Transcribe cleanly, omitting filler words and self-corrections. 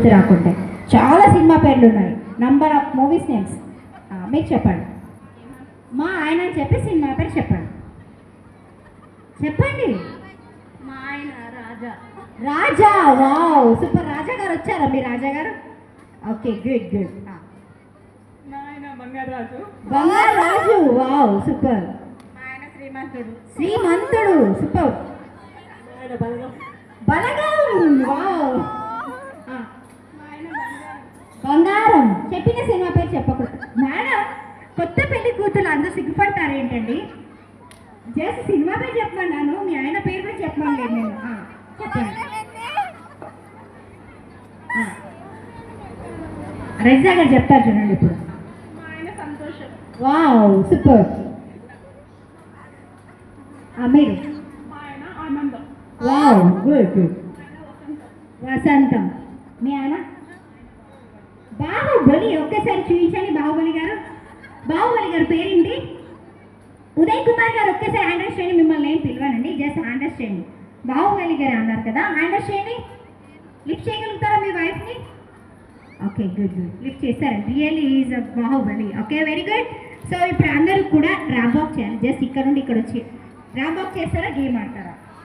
రాకుంటే చాలా సినిమా పేర్లు ఉన్నాయి. నంబర్ ఆఫ్ మూవీస్ నేమ్స్ మీకు చెప్పండి. మా ఆయన అని చెప్పి సినిమా పేరు చెప్పండి. చెప్పండి. మా ఆయన రాజా. రాజా. Wow super. రాజా గారు వచ్చారా మీ రాజా గారు? Okay good good. మా ఆయన బంగారాజు. బంగారాజు. Wow super. మా ఆయన శ్రీమంతుడు. శ్రీమంతుడు. సూపర్. బలగం. వావ్. బంగారం. చెప్పిన సినిమా పేరు చెప్పకూడదు మేడం. కొత్త పెళ్లి కూతురు అందరూ సిగ్గుపడతారు ఏంటండి? జస్ట్ సినిమా పేరు చెప్పమన్నాను, మీ ఆయన పేరు కూడా చెప్పమలేదు నేను. చెప్పండి. రజితా గారు చెప్తారు చూడండి ఇప్పుడు. మా ఆయన సంతోషం. Wow super. మీరు? మా ఆయన ఆనందం. Wow good good. వసంతం. మీ ఆయన? బాహుబలి. ఒక్కసారి చూపించండి బాహుబలి గారు. బాహుబలి గారు పేరేంటి? ఉదయ్ కుమార్ గారు. ఒక్కసారి హ్యాండ్ చేయండి. మిమ్మల్ని ఏం పిలవానండి, జస్ట్ హ్యాండ్ చేయండి. బాహుబలి గారు అన్నారు కదా, హ్యాండ్ చేయండి. లిఫ్ట్ చేయగలుగుతారా మీ వైఫ్ని? Okay good good. లిఫ్ట్ చేస్తారండి. Really is a Baahubali. Okay very good. So ఇప్పుడు అందరూ కూడా ర్యాంప్ వాక్ చేయాలి. జస్ట్ ఇక్కడ నుండి ఇక్కడ వచ్చి ర్యాంప్ వాక్ చేస్తారా, గేమ్ ఆడతారా?